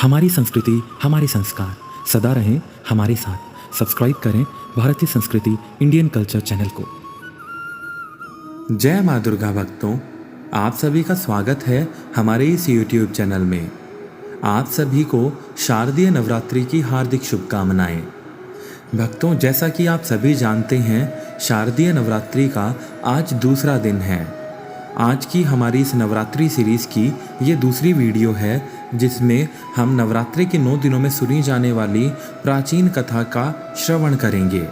हमारी संस्कृति, हमारे संस्कार सदा रहें हमारे साथ। सब्सक्राइब करें भारतीय संस्कृति इंडियन कल्चर चैनल को। जय माँ दुर्गा भक्तों, आप सभी का स्वागत है हमारे इस YouTube चैनल में। आप सभी को शारदीय नवरात्रि की हार्दिक शुभकामनाएं। भक्तों, जैसा कि आप सभी जानते हैं, शारदीय नवरात्रि का आज दूसरा दिन है। आज की हमारी इस नवरात्रि सीरीज़ की ये दूसरी वीडियो है, जिसमें हम नवरात्रि के 9 दिनों में सुनी जाने वाली प्राचीन कथा का श्रवण करेंगे।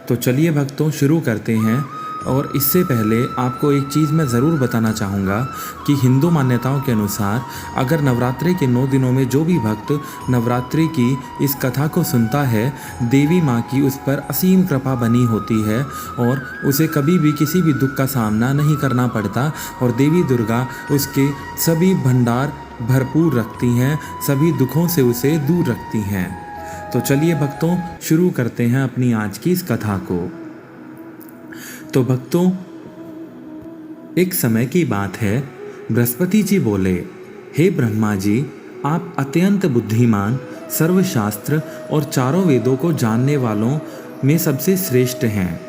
तो चलिए भक्तों, शुरू करते हैं। और इससे पहले आपको एक चीज़ मैं ज़रूर बताना चाहूँगा कि हिंदू मान्यताओं के अनुसार अगर नवरात्रि के 9 दिनों में जो भी भक्त नवरात्रि की इस कथा को सुनता है, देवी माँ की उस पर असीम कृपा बनी होती है और उसे कभी भी किसी भी दुख का सामना नहीं करना पड़ता और देवी दुर्गा उसके सभी भंडार भरपूर रखती हैं, सभी दुखों से उसे दूर रखती हैं। तो चलिए भक्तों, शुरू करते हैं अपनी आज की इस कथा को। तो भक्तों, एक समय की बात है, बृहस्पति जी बोले, हे ब्रह्मा जी, आप अत्यंत बुद्धिमान, सर्वशास्त्र और चारों वेदों को जानने वालों में सबसे श्रेष्ठ हैं।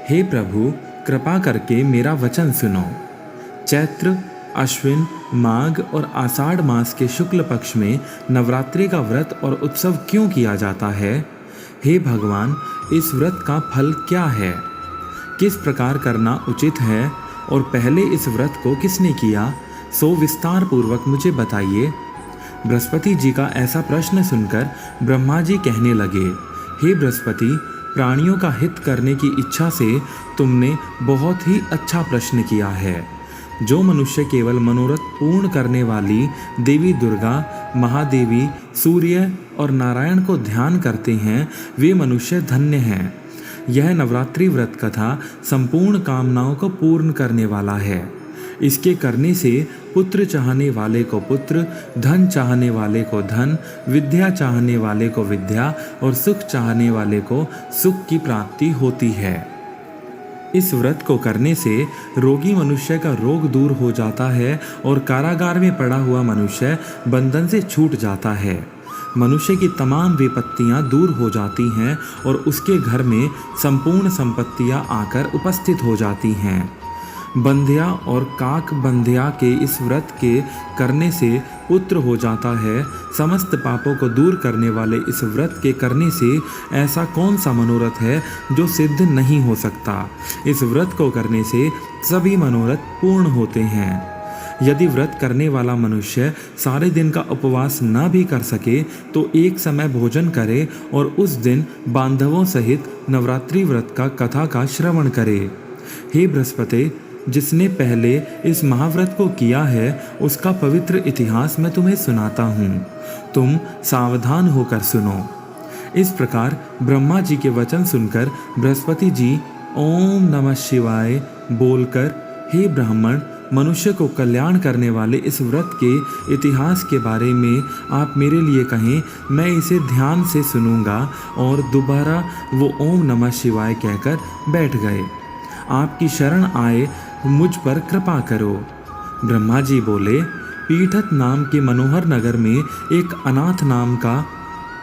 हे प्रभु, कृपा करके मेरा वचन सुनो। चैत्र, अश्विन, माघ और आषाढ़ मास के शुक्ल पक्ष में नवरात्रि का व्रत और उत्सव क्यों किया जाता है? हे भगवान, इस व्रत का फल क्या है? किस प्रकार करना उचित है और पहले इस व्रत को किसने किया, सो विस्तार पूर्वक मुझे बताइए। बृहस्पति जी का ऐसा प्रश्न सुनकर ब्रह्मा जी कहने लगे, हे बृहस्पति, प्राणियों का हित करने की इच्छा से तुमने बहुत ही अच्छा प्रश्न किया है। जो मनुष्य केवल मनोरथ पूर्ण करने वाली देवी दुर्गा, महादेवी, सूर्य और नारायण को ध्यान करते हैं, वे मनुष्य धन्य हैं। यह नवरात्रि व्रत कथा संपूर्ण कामनाओं को पूर्ण करने वाला है। इसके करने से पुत्र चाहने वाले को पुत्र, धन चाहने वाले को धन, विद्या चाहने वाले को विद्या और सुख चाहने वाले को सुख की प्राप्ति होती है। इस व्रत को करने से रोगी मनुष्य का रोग दूर हो जाता है और कारागार में पड़ा हुआ मनुष्य बंधन से छूट जाता है। मनुष्य की तमाम विपत्तियां दूर हो जाती हैं और उसके घर में संपूर्ण संपत्तियां आकर उपस्थित हो जाती हैं। बंध्या और काक बंध्या के इस व्रत के करने से पुत्र हो जाता है। समस्त पापों को दूर करने वाले इस व्रत के करने से ऐसा कौन सा मनोरथ है जो सिद्ध नहीं हो सकता? इस व्रत को करने से सभी मनोरथ पूर्ण होते हैं। यदि व्रत करने वाला मनुष्य सारे दिन का उपवास न भी कर सके तो एक समय भोजन करे और उस दिन बांधवों सहित नवरात्रि व्रत का कथा का श्रवण करे। हे बृहस्पति, जिसने पहले इस महाव्रत को किया है उसका पवित्र इतिहास मैं तुम्हें सुनाता हूँ, तुम सावधान होकर सुनो। इस प्रकार ब्रह्मा जी के वचन सुनकर बृहस्पति जी ओम नमः शिवाय बोलकर, हे ब्राह्मण, मनुष्य को कल्याण करने वाले इस व्रत के इतिहास के बारे में आप मेरे लिए कहें, मैं इसे ध्यान से सुनूंगा। और दोबारा वो ओम नमः शिवाय कहकर बैठ गए। आपकी शरण आए, मुझ पर कृपा करो। ब्रह्मा जी बोले, पीठत नाम के मनोहर नगर में एक अनाथ नाम का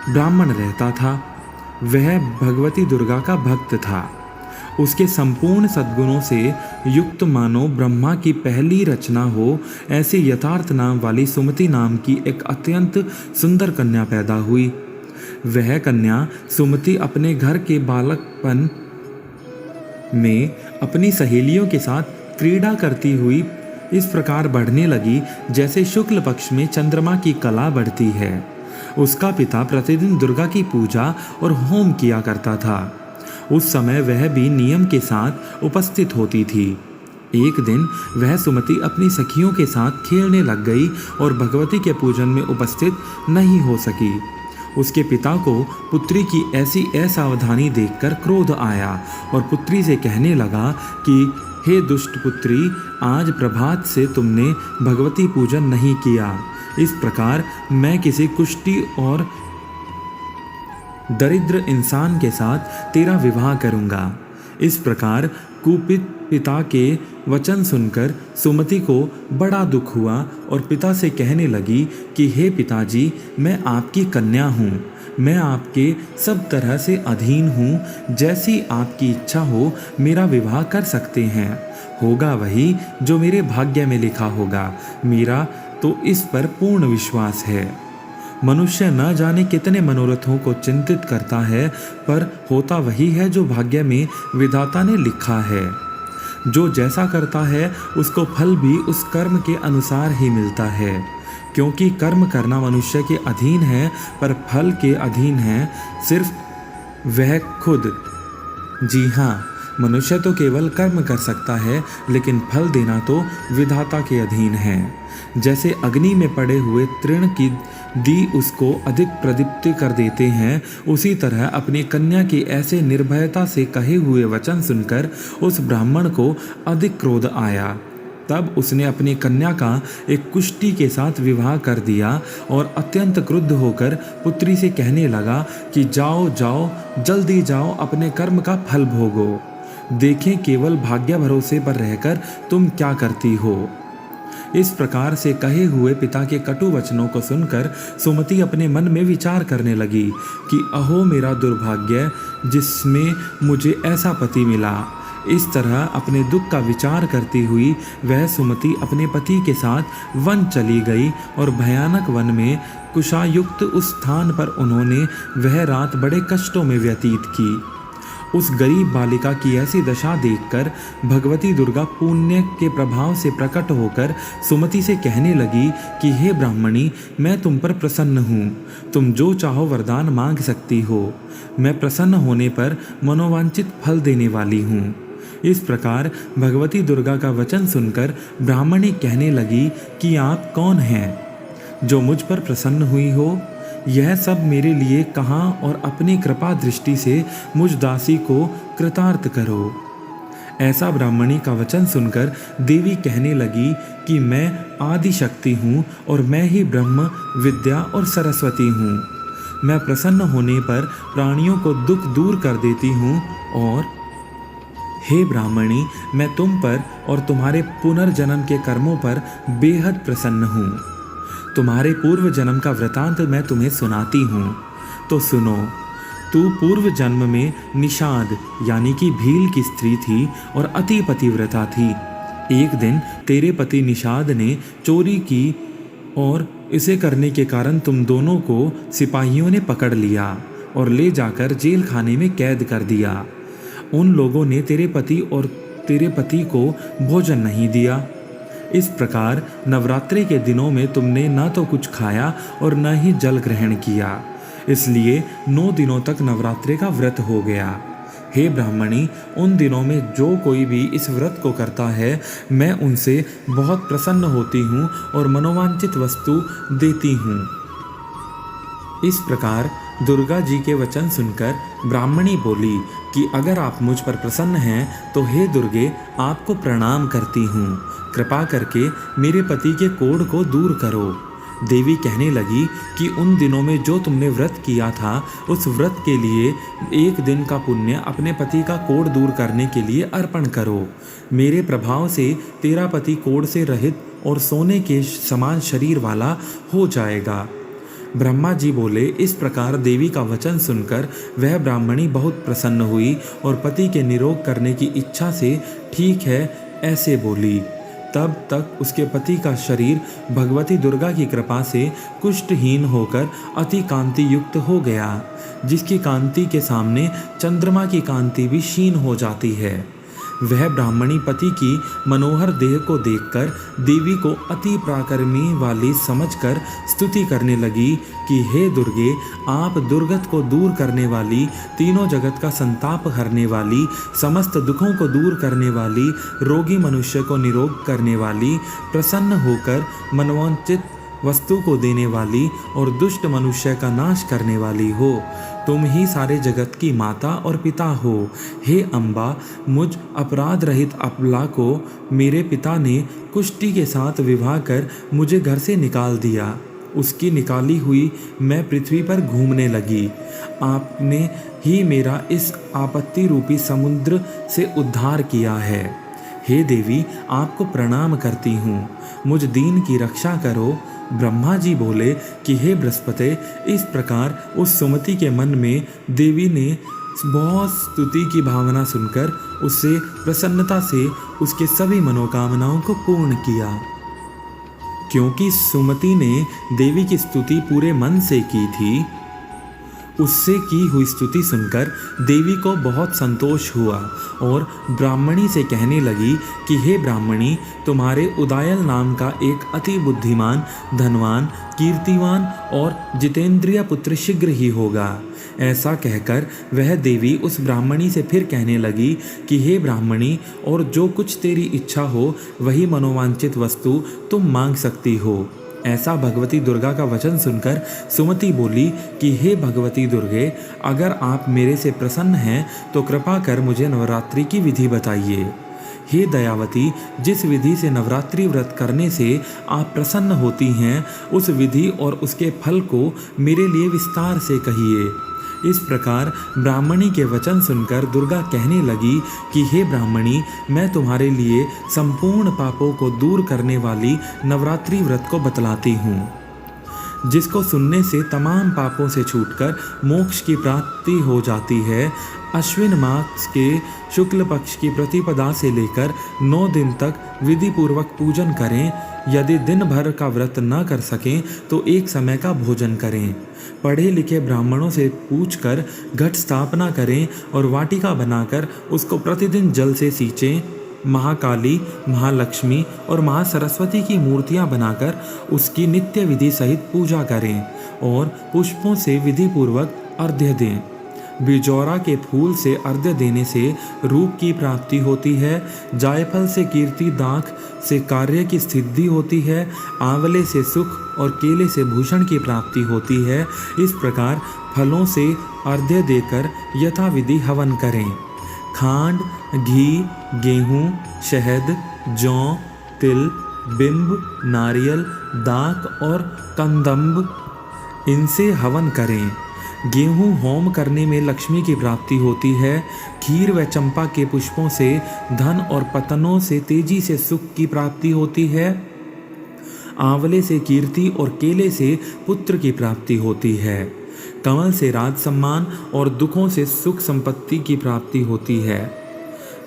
ब्राह्मण रहता था। वह भगवती दुर्गा का भक्त था। उसके संपूर्ण सद्गुणों से युक्त मानो ब्रह्मा की पहली रचना हो, ऐसे यथार्थ नाम वाली सुमति नाम की एक अत्यंत सुंदर कन्या पैदा हुई। वह कन्या सुमति अपने घर के बालकपन में अपनी सहेलियों के साथ क्रीड़ा करती हुई इस प्रकार बढ़ने लगी जैसे शुक्ल पक्ष में चंद्रमा की कला बढ़ती है। उसका पिता प्रतिदिन दुर्गा की पूजा और होम किया करता था। उस समय वह भी नियम के साथ उपस्थित होती थी। एक दिन वह सुमति अपनी सखियों के साथ खेलने लग गई और भगवती के पूजन में उपस्थित नहीं हो सकी। उसके पिता को पुत्री की ऐसी असावधानी देखकर क्रोध आया और पुत्री से कहने लगा कि हे दुष्ट पुत्री, आज प्रभात से तुमने भगवती पूजन नहीं किया। इस प्रकार मैं किसी कुष्ठी और दरिद्र इंसान के साथ तेरा विवाह करूंगा। इस प्रकार कुपित पिता के वचन सुनकर सुमति को बड़ा दुख हुआ और पिता से कहने लगी कि हे पिताजी, मैं आपकी कन्या हूँ, मैं आपके सब तरह से अधीन हूँ, जैसी आपकी इच्छा हो मेरा विवाह कर सकते हैं, होगा वही जो मेरे भाग्य में लिखा होगा, मेरा तो इस पर पूर्ण विश्वास है। मनुष्य न जाने कितने मनोरथों को चिंतित करता है, पर होता वही है जो भाग्य में विधाता ने लिखा है। जो जैसा करता है उसको फल भी उस कर्म के अनुसार ही मिलता है, क्योंकि कर्म करना मनुष्य के अधीन है, पर फल के अधीन है सिर्फ वह खुद। जी हाँ, मनुष्य तो केवल कर्म कर सकता है, लेकिन फल देना तो विधाता के अधीन है। जैसे अग्नि में पड़े हुए तृण की दी उसको अधिक प्रदीप्त कर देते हैं, उसी तरह अपनी कन्या के ऐसे निर्भयता से कहे हुए वचन सुनकर उस ब्राह्मण को अधिक क्रोध आया। तब उसने अपनी कन्या का एक कुष्टी के साथ विवाह कर दिया और अत्यंत क्रुद्ध होकर पुत्री से कहने लगा कि जाओ जाओ, जल्दी जाओ, अपने कर्म का फल भोगो। देखें केवल भाग्य भरोसे पर रहकर तुम क्या करती हो। इस प्रकार से कहे हुए पिता के कटु वचनों को सुनकर सुमति अपने मन में विचार करने लगी कि अहो मेरा दुर्भाग्य, जिसमें मुझे ऐसा पति मिला। इस तरह अपने दुख का विचार करती हुई वह सुमति अपने पति के साथ वन चली गई और भयानक वन में कुशायुक्त उस स्थान पर उन्होंने वह रात बड़े कष्टों में व्यतीत की। उस गरीब बालिका की ऐसी दशा देखकर भगवती दुर्गा पुण्य के प्रभाव से प्रकट होकर सुमति से कहने लगी कि हे ब्राह्मणी, मैं तुम पर प्रसन्न हूँ, तुम जो चाहो वरदान मांग सकती हो, मैं प्रसन्न होने पर मनोवांछित फल देने वाली हूँ। इस प्रकार भगवती दुर्गा का वचन सुनकर ब्राह्मणी कहने लगी कि आप कौन हैं जो मुझ पर प्रसन्न हुई हो। यह सब मेरे लिए कहाँ और अपनी कृपा दृष्टि से मुझ दासी को कृतार्थ करो। ऐसा ब्राह्मणी का वचन सुनकर देवी कहने लगी कि मैं आदि शक्ति हूँ और मैं ही ब्रह्म, विद्या और सरस्वती हूँ। मैं प्रसन्न होने पर प्राणियों को दुख दूर कर देती हूँ और हे ब्राह्मणी, मैं तुम पर और तुम्हारे पुनर्जन्म के कर्मों पर बेहद प्रसन्न हूँ। तुम्हारे पूर्व जन्म का वृतांत मैं तुम्हें सुनाती हूँ, तो सुनो। तू पूर्व जन्म में निषाद यानी कि भील की स्त्री थी और अति पतिव्रता थी। एक दिन तेरे पति निषाद ने चोरी की और इसे करने के कारण तुम दोनों को सिपाहियों ने पकड़ लिया और ले जाकर जेल खाने में कैद कर दिया। उन लोगों ने तेरे पति को भोजन नहीं दिया। इस प्रकार नवरात्रि के दिनों में तुमने न तो कुछ खाया और न ही जल ग्रहण किया, इसलिए 9 दिनों तक नवरात्रि का व्रत हो गया। हे ब्राह्मणी, उन दिनों में जो कोई भी इस व्रत को करता है, मैं उनसे बहुत प्रसन्न होती हूँ और मनोवांछित वस्तु देती हूँ। इस प्रकार दुर्गा जी के वचन सुनकर ब्राह्मणी बोली कि अगर आप मुझ पर प्रसन्न हैं तो हे दुर्गे, आपको प्रणाम करती हूँ। कृपा करके मेरे पति के कोढ़ को दूर करो। देवी कहने लगी कि उन दिनों में जो तुमने व्रत किया था, उस व्रत के लिए 1 दिन का पुण्य अपने पति का कोढ़ दूर करने के लिए अर्पण करो। मेरे प्रभाव से तेरा पति कोढ़ से रहित और सोने के समान शरीर वाला हो जाएगा। ब्रह्मा जी बोले। इस प्रकार देवी का वचन सुनकर वह ब्राह्मणी बहुत प्रसन्न हुई और पति के निरोग करने की इच्छा से ठीक है ऐसे बोली। तब तक उसके पति का शरीर भगवती दुर्गा की कृपा से कुष्ठहीन होकर अति कांति युक्त हो गया, जिसकी कांति के सामने चंद्रमा की कांति भी क्षीण हो जाती है। वह ब्राह्मणी पति की मनोहर देह को देखकर देवी को अति पराक्रमी वाली समझकर स्तुति करने लगी कि हे दुर्गे, आप दुर्गत को दूर करने वाली, तीनों जगत का संताप हरने वाली, समस्त दुखों को दूर करने वाली, रोगी मनुष्य को निरोग करने वाली, प्रसन्न होकर मनोवांछित वस्तु को देने वाली और दुष्ट मनुष्य का नाश करने वाली हो। तुम ही सारे जगत की माता और पिता हो। हे अम्बा, मुझ अपराध रहित अबला को मेरे पिता ने कुष्ठी के साथ विवाह कर मुझे घर से निकाल दिया। उसकी निकाली हुई मैं पृथ्वी पर घूमने लगी। आपने ही मेरा इस आपत्ति रूपी समुद्र से उद्धार किया है। हे देवी, आपको प्रणाम करती हूँ, मुझ दीन की रक्षा करो। ब्रह्मा जी बोले कि हे बृहस्पति, इस प्रकार उस सुमति के मन में देवी ने बहुत स्तुति की भावना सुनकर उससे प्रसन्नता से उसके सभी मनोकामनाओं को पूर्ण किया। क्योंकि सुमति ने देवी की स्तुति पूरे मन से की थी, उससे की हुई स्तुति सुनकर देवी को बहुत संतोष हुआ और ब्राह्मणी से कहने लगी कि हे ब्राह्मणी, तुम्हारे उदायल नाम का एक अति बुद्धिमान, धनवान, कीर्तिवान और जितेंद्रिय पुत्र शीघ्र ही होगा। ऐसा कहकर वह देवी उस ब्राह्मणी से फिर कहने लगी कि हे ब्राह्मणी, और जो कुछ तेरी इच्छा हो वही मनोवांछित वस्तु तुम मांग सकती हो। ऐसा भगवती दुर्गा का वचन सुनकर सुमति बोली कि हे भगवती दुर्गे, अगर आप मेरे से प्रसन्न हैं तो कृपा कर मुझे नवरात्रि की विधि बताइए। हे दयावती, जिस विधि से नवरात्रि व्रत करने से आप प्रसन्न होती हैं, उस विधि और उसके फल को मेरे लिए विस्तार से कहिए। इस प्रकार ब्राह्मणी के वचन सुनकर दुर्गा कहने लगी कि हे ब्राह्मणी, मैं तुम्हारे लिए संपूर्ण पापों को दूर करने वाली नवरात्रि व्रत को बतलाती हूँ, जिसको सुनने से तमाम पापों से छूटकर मोक्ष की प्राप्ति हो जाती है। अश्विन मास के शुक्ल पक्ष की प्रतिपदा से लेकर 9 दिन तक विधि पूर्वक पूजन करें। यदि दिन भर का व्रत न कर सकें तो एक समय का भोजन करें। पढ़े लिखे ब्राह्मणों से पूछकर घट स्थापना करें और वाटिका बनाकर उसको प्रतिदिन जल से सींचें। महाकाली, महालक्ष्मी और महासरस्वती की मूर्तियां बनाकर उसकी नित्य विधि सहित पूजा करें और पुष्पों से विधि पूर्वक अर्घ्य दें। बिजौरा के फूल से अर्घ्य देने से रूप की प्राप्ति होती है। जायफल से कीर्ति, दाख से कार्य की सिद्धि होती है। आंवले से सुख और केले से भूषण की प्राप्ति होती है। इस प्रकार फलों से अर्घ्य देकर यथाविधि हवन करें। खांड, घी, गेहूँ, शहद, जौ, तिल, बिंब, नारियल, दाक और कंदम्ब, इनसे हवन करें। गेहूँ होम करने में लक्ष्मी की प्राप्ति होती है। खीर व चंपा के पुष्पों से धन और पतनों से तेजी से सुख की प्राप्ति होती है। आंवले से कीर्ति और केले से पुत्र की प्राप्ति होती है। कमल से राज सम्मान और दुखों से सुख संपत्ति की प्राप्ति होती है।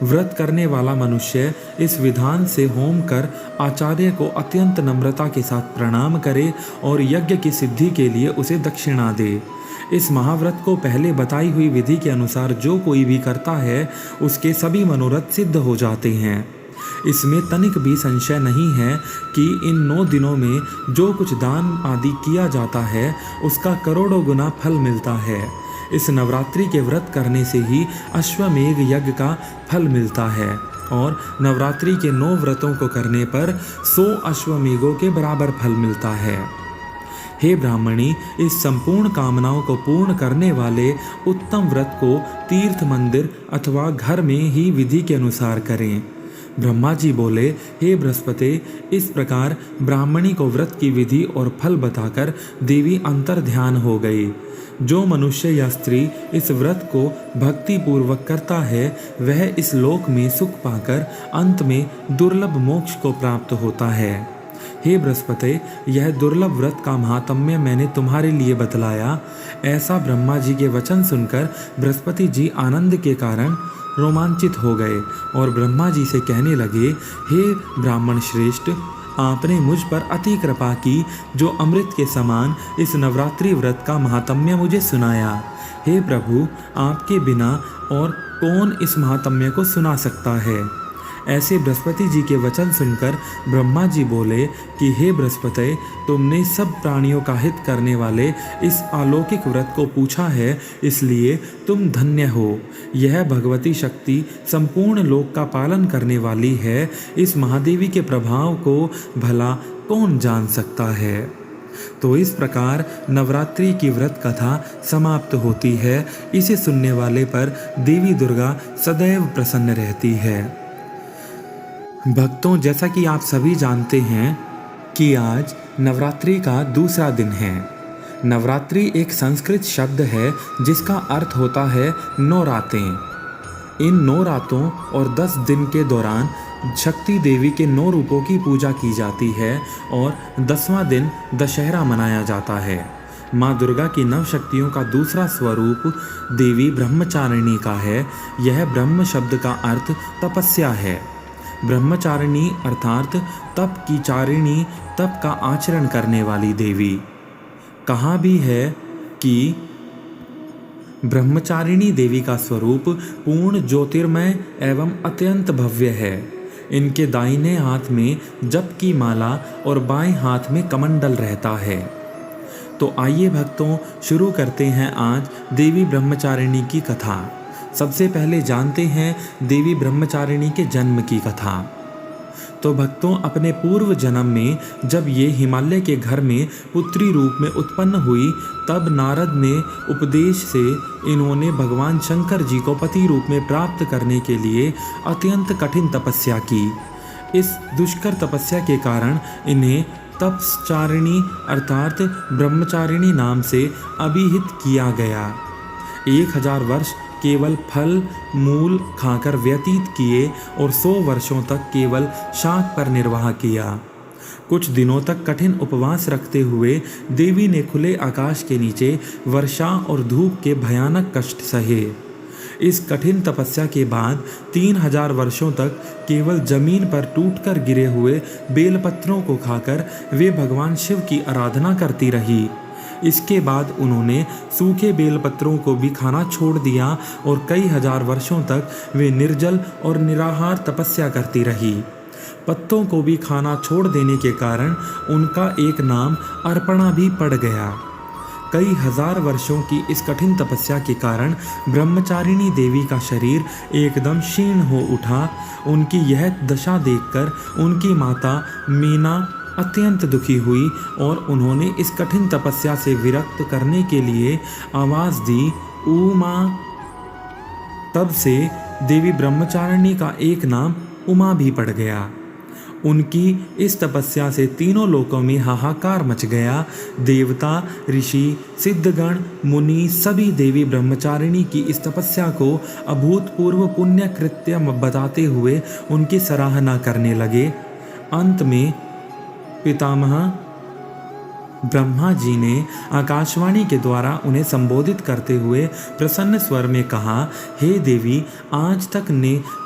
व्रत करने वाला मनुष्य इस विधान से होम कर आचार्य को अत्यंत नम्रता के साथ प्रणाम करे और यज्ञ की सिद्धि के लिए उसे दक्षिणा दे। इस महाव्रत को पहले बताई हुई विधि के अनुसार जो कोई भी करता है, उसके सभी मनोरथ सिद्ध हो जाते हैं। इसमें तनिक भी संशय नहीं है कि इन 9 दिनों में जो कुछ दान आदि किया जाता है, उसका करोड़ों गुना फल मिलता है। इस नवरात्रि के व्रत करने से ही अश्वमेघ यज्ञ का फल मिलता है और नवरात्रि के 9 व्रतों को करने पर 100 अश्वमेघों के बराबर फल मिलता है। हे ब्राह्मणी, इस संपूर्ण कामनाओं को पूर्ण करने वाले उत्तम व्रत को तीर्थ, मंदिर अथवा घर में ही विधि के अनुसार करें। ब्रह्मा जी बोले, हे बृहस्पति, इस प्रकार ब्राह्मणी को व्रत की विधि और फल बताकर देवी अंतर ध्यान हो गई। जो मनुष्य या स्त्री इस व्रत को भक्ति पूर्वक करता है, वह इस लोक में सुख पाकर अंत में दुर्लभ मोक्ष को प्राप्त होता है। हे बृहस्पति, यह दुर्लभ व्रत का महात्म्य मैंने तुम्हारे लिए बतलाया। ऐसा ब्रह्मा जी के वचन सुनकर बृहस्पति जी आनंद के कारण रोमांचित हो गए और ब्रह्मा जी से कहने लगे, हे ब्राह्मण श्रेष्ठ, आपने मुझ पर अति कृपा की, जो अमृत के समान इस नवरात्रि व्रत का महात्म्य मुझे सुनाया। हे प्रभु, आपके बिना और कौन इस महात्म्य को सुना सकता है। ऐसे बृहस्पति जी के वचन सुनकर ब्रह्मा जी बोले कि हे बृहस्पति, तुमने सब प्राणियों का हित करने वाले इस अलौकिक व्रत को पूछा है, इसलिए तुम धन्य हो। यह भगवती शक्ति संपूर्ण लोक का पालन करने वाली है। इस महादेवी के प्रभाव को भला कौन जान सकता है। तो इस प्रकार नवरात्रि की व्रत कथा समाप्त होती है। इसे सुनने वाले पर देवी दुर्गा सदैव प्रसन्न रहती है। भक्तों, जैसा कि आप सभी जानते हैं कि आज नवरात्रि का दूसरा दिन है। नवरात्रि एक संस्कृत शब्द है जिसका अर्थ होता है 9 रातें। इन 9 रातों और 10 दिन के दौरान शक्ति देवी के 9 रूपों की पूजा की जाती है और 10वां दिन दशहरा मनाया जाता है। माँ दुर्गा की 9 शक्तियों का दूसरा स्वरूप देवी ब्रह्मचारिणी का है। यह ब्रह्म शब्द का अर्थ तपस्या है। ब्रह्मचारिणी अर्थात तप की चारिणी, तप का आचरण करने वाली देवी। कहा भी है कि ब्रह्मचारिणी देवी का स्वरूप पूर्ण ज्योतिर्मय एवं अत्यंत भव्य है। इनके दाहिने हाथ में जप की माला और बाएं हाथ में कमंडल रहता है। तो आइए भक्तों, शुरू करते हैं आज देवी ब्रह्मचारिणी की कथा। सबसे पहले जानते हैं देवी ब्रह्मचारिणी के जन्म की कथा। तो भक्तों, अपने पूर्व जन्म में जब ये हिमालय के घर में पुत्री रूप में उत्पन्न हुई, तब नारद ने उपदेश से इन्होंने भगवान शंकर जी को पति रूप में प्राप्त करने के लिए अत्यंत कठिन तपस्या की। इस दुष्कर तपस्या के कारण इन्हें तपश्चारिणी अर्थात ब्रह्मचारिणी नाम से अभिहित किया गया। 1000 वर्ष केवल फल मूल खाकर व्यतीत किए और 100 वर्षों तक केवल शाक पर निर्वाह किया। कुछ दिनों तक कठिन उपवास रखते हुए देवी ने खुले आकाश के नीचे वर्षा और धूप के भयानक कष्ट सहे। इस कठिन तपस्या के बाद 3000 वर्षों तक केवल जमीन पर टूटकर गिरे हुए बेलपत्रों को खाकर वे भगवान शिव की आराधना करती रही। इसके बाद उन्होंने सूखे बेलपत्रों को भी खाना छोड़ दिया और कई हजार वर्षों तक वे निर्जल और निराहार तपस्या करती रही। पत्तों को भी खाना छोड़ देने के कारण उनका एक नाम अर्पणा भी पड़ गया। कई हजार वर्षों की इस कठिन तपस्या के कारण ब्रह्मचारिणी देवी का शरीर एकदम क्षीण हो उठा। उनकी यह दशा देखकर उनकी माता मीना अत्यंत दुखी हुई और उन्होंने इस कठिन तपस्या से विरक्त करने के लिए आवाज़ दी, उमा। तब से देवी ब्रह्मचारिणी का एक नाम उमा भी पड़ गया। उनकी इस तपस्या से तीनों लोकों में हाहाकार मच गया। देवता, ऋषि, सिद्धगण, मुनि सभी देवी ब्रह्मचारिणी की इस तपस्या को अभूतपूर्व पुण्य कृत्य बताते हुए उनकी सराहना करने लगे। अंत में पितामह ब्रह्मा जी ने आकाशवाणी के द्वारा उन्हें संबोधित करते हुए प्रसन्न स्वर में कहा, हे देवी, आज तक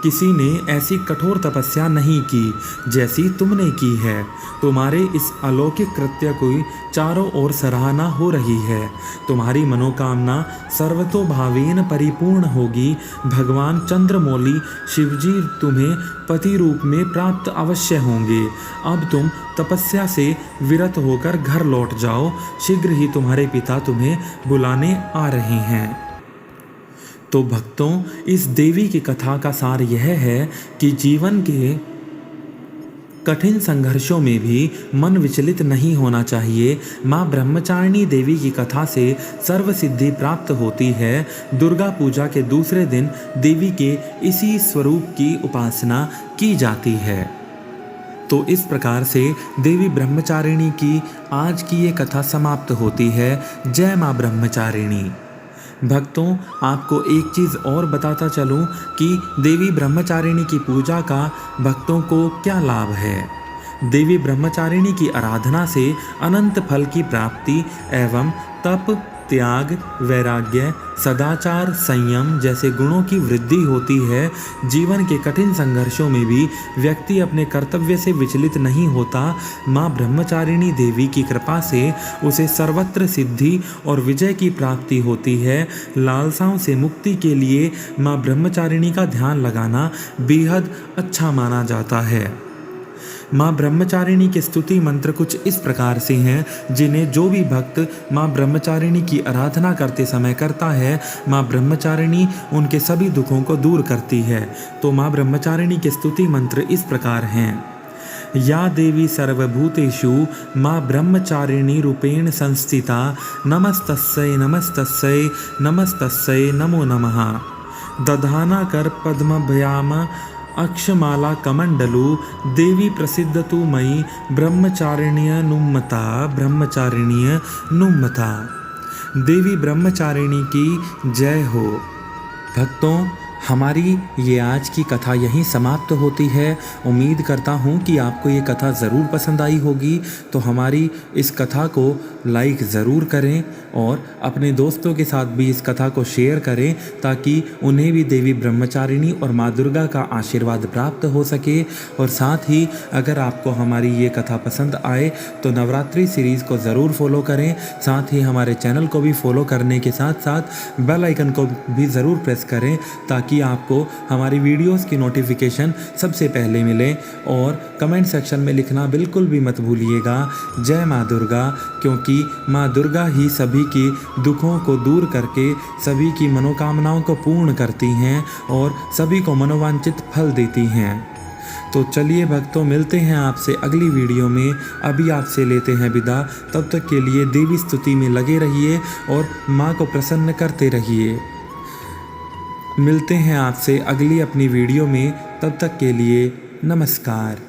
किसी ने ऐसी कठोर तपस्या नहीं की जैसी तुमने की है। तुम्हारे इस अलौकिक कृत्य की चारों ओर सराहना हो रही है। तुम्हारी मनोकामना सर्वतोभावेन परिपूर्ण होगी। भगवान चंद्रमौली शिवजी तुम्हें पति रूप में प्राप्त अवश्य होंगे। अब तुम तपस्या से विरत होकर घर लौट जाओ। शीघ्र ही तुम्हारे पिता तुम्हें बुलाने आ रहे हैं। तो भक्तों, इस देवी की कथा का सार यह है कि जीवन के कठिन संघर्षों में भी मन विचलित नहीं होना चाहिए। माँ ब्रह्मचारिणी देवी की कथा से सर्व सिद्धि प्राप्त होती है। दुर्गा पूजा के दूसरे दिन देवी के इसी स्वरूप की उपासना की जाती है। तो इस प्रकार से देवी ब्रह्मचारिणी की आज की ये कथा समाप्त होती है। जय माँ ब्रह्मचारिणी। भक्तों, आपको एक चीज़ और बताता चलूं कि देवी ब्रह्मचारिणी की पूजा का भक्तों को क्या लाभ है। देवी ब्रह्मचारिणी की आराधना से अनंत फल की प्राप्ति एवं तप, त्याग, वैराग्य, सदाचार, संयम जैसे गुणों की वृद्धि होती है। जीवन के कठिन संघर्षों में भी व्यक्ति अपने कर्तव्य से विचलित नहीं होता। माँ ब्रह्मचारिणी देवी की कृपा से उसे सर्वत्र सिद्धि और विजय की प्राप्ति होती है। लालसाओं से मुक्ति के लिए माँ ब्रह्मचारिणी का ध्यान लगाना बेहद अच्छा माना जाता है। माँ ब्रह्मचारिणी के स्तुति मंत्र कुछ इस प्रकार से हैं, जिन्हें जो भी भक्त माँ ब्रह्मचारिणी की आराधना करते समय करता है, माँ ब्रह्मचारिणी उनके सभी दुखों को दूर करती है। तो माँ ब्रह्मचारिणी के स्तुति मंत्र इस प्रकार हैं। या देवी सर्वभूतेषु माँ ब्रह्मचारिणी रूपेण संस्थिता, नमस्तस्यै नमस्तस्यै नमस्तस्यै नमो नमः। दधाना कर पद्मभयाम अक्षमाला कमंडलु देवी प्रसिद्धतु मयि ब्रह्मचारिण्य नुम्मता। देवी ब्रह्मचारिणी की जय हो। भक्तों, हमारी ये आज की कथा यहीं समाप्त होती है। उम्मीद करता हूँ कि आपको ये कथा ज़रूर पसंद आई होगी। तो हमारी इस कथा को लाइक ज़रूर करें और अपने दोस्तों के साथ भी इस कथा को शेयर करें ताकि उन्हें भी देवी ब्रह्मचारिणी और माँ दुर्गा का आशीर्वाद प्राप्त हो सके। और साथ ही अगर आपको हमारी ये कथा पसंद आए तो नवरात्रि सीरीज़ को ज़रूर फॉलो करें। साथ ही हमारे चैनल को भी फॉलो करने के साथ साथ बेल आइकन को भी ज़रूर प्रेस करें ताकि आपको हमारी वीडियोस की नोटिफिकेशन सबसे पहले मिले। और कमेंट सेक्शन में लिखना बिल्कुल भी मत भूलिएगा जय माँ दुर्गा, क्योंकि माँ दुर्गा ही सभी की दुखों को दूर करके सभी की मनोकामनाओं को पूर्ण करती हैं और सभी को मनोवांछित फल देती हैं। तो चलिए भक्तों, मिलते हैं आपसे अगली वीडियो में। अभी आपसे लेते हैं विदा। तब तक के लिए देवी स्तुति में लगे रहिए और माँ को प्रसन्न करते रहिए। मिलते हैं आपसे अगली अपनी वीडियो में। तब तक के लिए नमस्कार।